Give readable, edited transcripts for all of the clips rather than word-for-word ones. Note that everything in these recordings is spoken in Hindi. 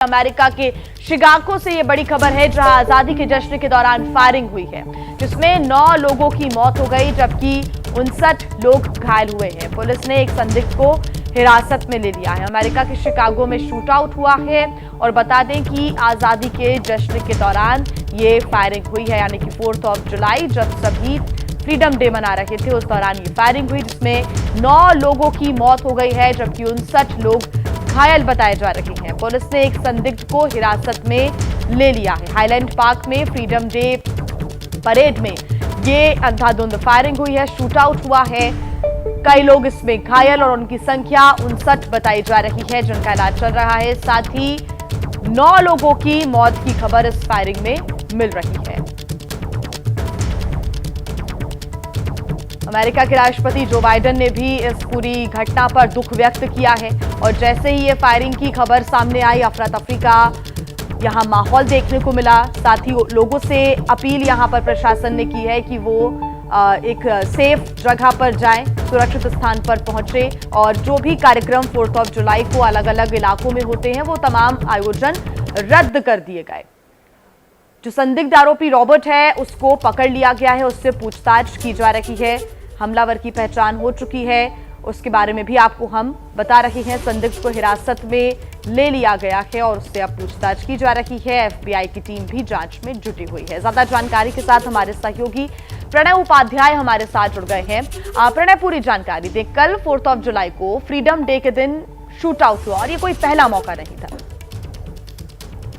अमेरिका के शिकागो से ये बड़ी खबर है, जहां आजादी के जश्न के दौरान फायरिंग हुई है, जिसमें 9 लोगों की मौत हो गई जबकि 59 लोग घायल हुए हैं। पुलिस ने एक संदिग्ध को हिरासत में ले लिया है। अमेरिका के शिकागो में शूट आउट हुआ है और बता दें कि आजादी के जश्न के दौरान ये फायरिंग हुई है, यानी कि 4 जुलाई जब सभी फ्रीडम डे मना रहे थे, उस दौरान ये फायरिंग हुई, जिसमें 9 लोगों की मौत हो गई है जबकि 59 लोग घायल बताए जा रहे हैं। पुलिस ने एक संदिग्ध को हिरासत में ले लिया है। हाईलैंड पार्क में फ्रीडम डे परेड में ये अंधाधुंध फायरिंग हुई है, शूट आउट हुआ है। कई लोग इसमें घायल और उनकी संख्या 59 बताई जा रही है, जिनका इलाज चल रहा है। साथ ही 9 लोगों की मौत की खबर इस फायरिंग में मिल रही है। अमेरिका के राष्ट्रपति जो बाइडेन ने भी इस पूरी घटना पर दुख व्यक्त किया है और जैसे ही ये फायरिंग की खबर सामने आई, अफरा तफरी का यहां माहौल देखने को मिला। साथ ही लोगों से अपील यहां पर प्रशासन ने की है कि वो एक सेफ जगह पर जाएं, सुरक्षित स्थान पर पहुंचे और जो भी कार्यक्रम 4 जुलाई को अलग अलग इलाकों में होते हैं वो तमाम आयोजन रद्द कर दिए गए। जो संदिग्ध आरोपी रॉबर्ट है उसको पकड़ लिया गया है, उससे पूछताछ की जा रही है। हमलावर की पहचान हो चुकी है, उसके बारे में भी आपको हम बता रहे हैं। संदिग्ध को हिरासत में ले लिया गया है और उससे अब पूछताछ की जा रही है। एफबीआई की टीम भी जांच में जुटी हुई है। ज्यादा जानकारी के साथ हमारे सहयोगी प्रणय उपाध्याय हमारे साथ जुड़ गए हैं। प्रणय, पूरी जानकारी दें। कल 4 जुलाई को फ्रीडम डे के दिन शूट आउट हुआ और ये कोई पहला मौका नहीं था।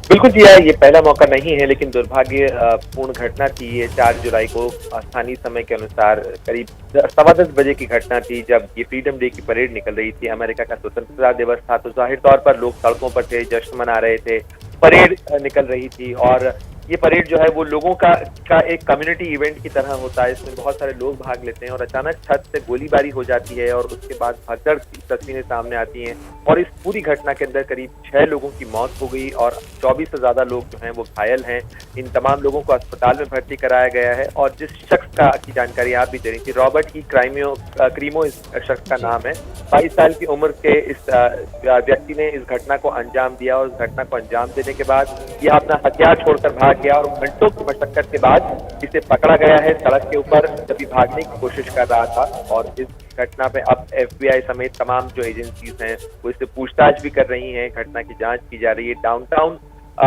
बिल्कुल जी, ये पहला मौका नहीं है, लेकिन दुर्भाग्यपूर्ण घटना थी। ये 4 जुलाई को स्थानीय समय के अनुसार करीब 10:15 बजे की घटना थी, जब ये फ्रीडम डे की परेड निकल रही थी। अमेरिका का स्वतंत्रता दिवस था, तो जाहिर तौर पर लोग सड़कों पर थे, जश्न मना रहे थे, परेड निकल रही थी। और ये परेड जो है वो लोगों का एक कम्युनिटी इवेंट की तरह होता है। इसमें बहुत सारे लोग भाग लेते हैं और अचानक छत से गोलीबारी हो जाती है और उसके बाद भगदड़ की तस्वीरें सामने आती हैं। और इस पूरी घटना के अंदर करीब 6 लोगों की मौत हो गई और 24 से ज्यादा लोग जो हैं वो घायल हैं। इन तमाम लोगों को अस्पताल में भर्ती कराया गया है। और जिस शख्स की जानकारी आप भी दे रही थी, रॉबर्ट ई क्रीमो इस शख्स का नाम है। 22 साल की उम्र के इस व्यक्ति ने इस घटना को अंजाम दिया और इस घटना को अंजाम देने के बाद यह अपना हथियार छोड़कर भाग गया और घंटों की मशक्कत के बाद इसे पकड़ा गया है सड़क के ऊपर, जब भागने की कोशिश कर रहा था। और इस घटना पे अब एफबीआई समेत तमाम जो एजेंसीज हैं वो इससे पूछताछ भी कर रही हैं। घटना की जांच की जा रही है। डाउनटाउन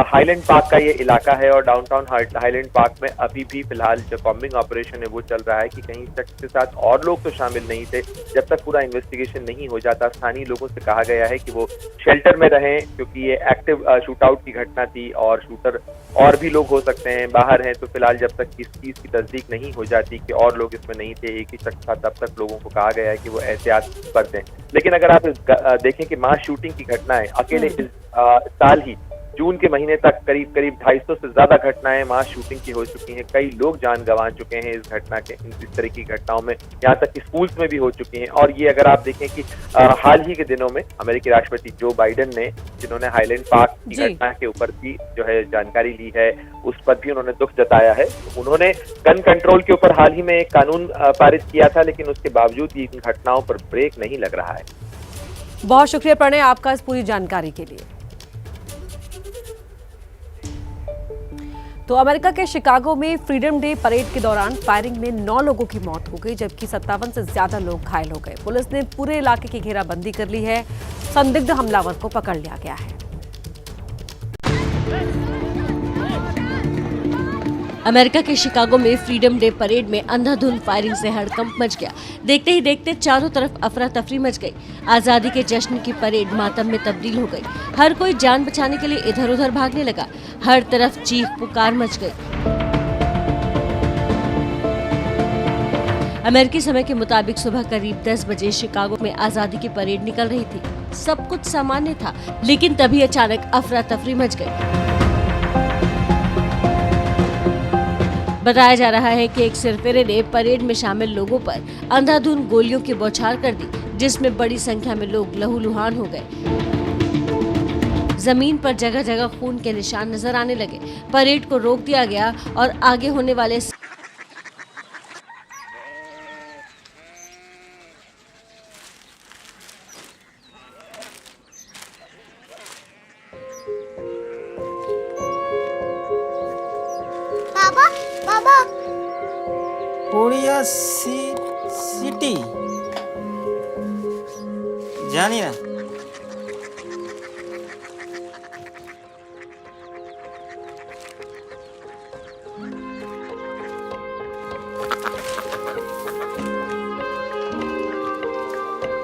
हाईलैंड पार्क का ये इलाका है और डाउनटाउन हाईलैंड पार्क में अभी भी फिलहाल जो कॉम्बिंग ऑपरेशन है वो चल रहा है कि कहीं शख्स के साथ और लोग तो शामिल नहीं थे। जब तक पूरा इन्वेस्टिगेशन नहीं हो जाता, स्थानीय लोगों से कहा गया है कि वो शेल्टर में रहें, क्योंकि ये एक्टिव शूटआउट की घटना थी और शूटर और भी लोग हो सकते हैं, बाहर हैं। तो फिलहाल जब तक इस चीज की तस्दीक नहीं हो जाती कि और लोग इसमें नहीं थे, एक ही शख्स था, तब तक लोगों को कहा गया है कि वो एहतियात बरतें। लेकिन अगर आप देखें कि मास शूटिंग की घटनाएं अकेले इस साल ही जून के महीने तक करीब 250 से ज्यादा घटनाएं मास शूटिंग की हो चुकी हैं। कई लोग जान गंवा चुके हैं इस घटना के, इस तरह की घटनाओं में, यहाँ तक कि स्कूल्स में भी हो चुकी हैं। और ये अगर आप देखें कि हाल ही के दिनों में अमेरिकी राष्ट्रपति जो बाइडेन ने, जिन्होंने हाईलैंड पार्क की घटना के ऊपर भी जो है जानकारी ली है, उस पर भी उन्होंने दुख जताया है। उन्होंने गन कंट्रोल के ऊपर हाल ही में एक कानून पारित किया था, लेकिन उसके बावजूद इन घटनाओं पर ब्रेक नहीं लग रहा है। बहुत शुक्रिया प्रणय आपका इस पूरी जानकारी के लिए। तो अमेरिका के शिकागो में फ्रीडम डे परेड के दौरान फायरिंग में 9 लोगों की मौत हो गई जबकि 57 से ज्यादा लोग घायल हो गए। पुलिस ने पूरे इलाके की घेराबंदी कर ली है। संदिग्ध हमलावर को पकड़ लिया गया है। अमेरिका के शिकागो में फ्रीडम डे परेड में अंधाधुंध फायरिंग से हड़कंप मच गया। देखते ही देखते चारों तरफ अफरा तफरी मच गई। आजादी के जश्न की परेड मातम में तब्दील हो गई। हर कोई जान बचाने के लिए इधर उधर भागने लगा। हर तरफ चीख पुकार मच गई। अमेरिकी समय के मुताबिक सुबह करीब 10 बजे शिकागो में आजादी की परेड निकल रही थी। सब कुछ सामान्य था, लेकिन तभी अचानक अफरा तफरी मच गई। बताया जा रहा है कि एक सिरफिरे ने परेड में शामिल लोगों पर अंधाधुंध गोलियों की बौछार कर दी, जिसमें बड़ी संख्या में लोग लहूलुहान हो गए। जमीन पर जगह जगह खून के निशान नजर आने लगे। परेड को रोक दिया गया और आगे होने वाले पापा पापा कोरिया सिटी जानी ना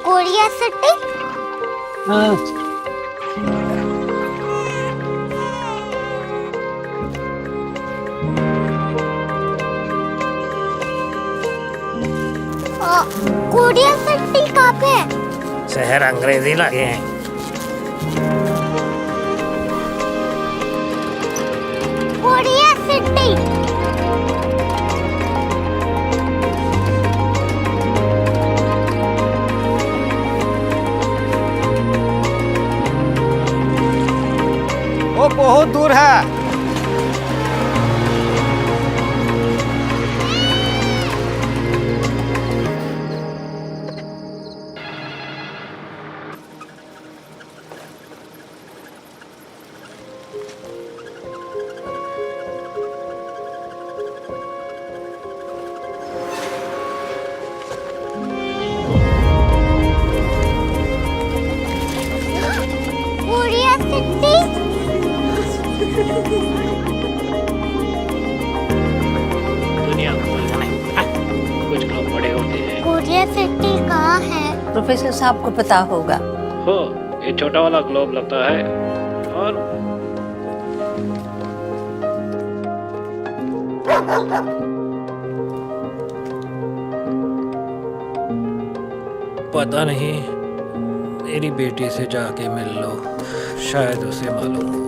कोरिया सिटी कोरिया सिटी कहाँ पे है? शहर अंग्रेजी लगे हैं। कोरिया सिटी वो बहुत दूर है। कोरिया सिटी दुनिया को कुछ लोग बड़े होते हैं। कोरिया सिटी कहाँ है? प्रोफेसर साहब को पता होगा। हो ये छोटा वाला ग्लोब लगता है और पता नहीं, मेरी बेटी से जाके मिल लो, शायद उसे मालूम हो।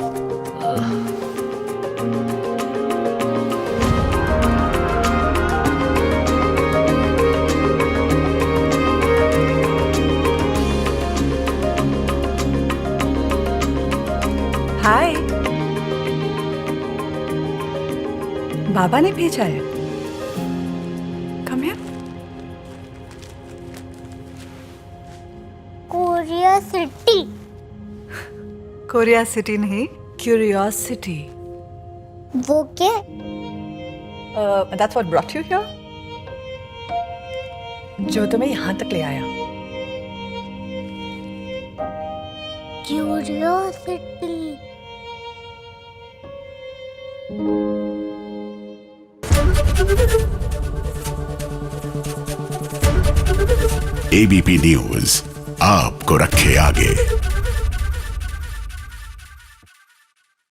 हाय, बाबा ने भेजा है। Come here. Korea city Korea city नहीं, क्यूरियोसिटी। वो क्या? That's what brought you here, जो तुम्हें यहाँ तक ले आया। क्यूरियोसिटी एबीपी न्यूज आपको रखे आगे।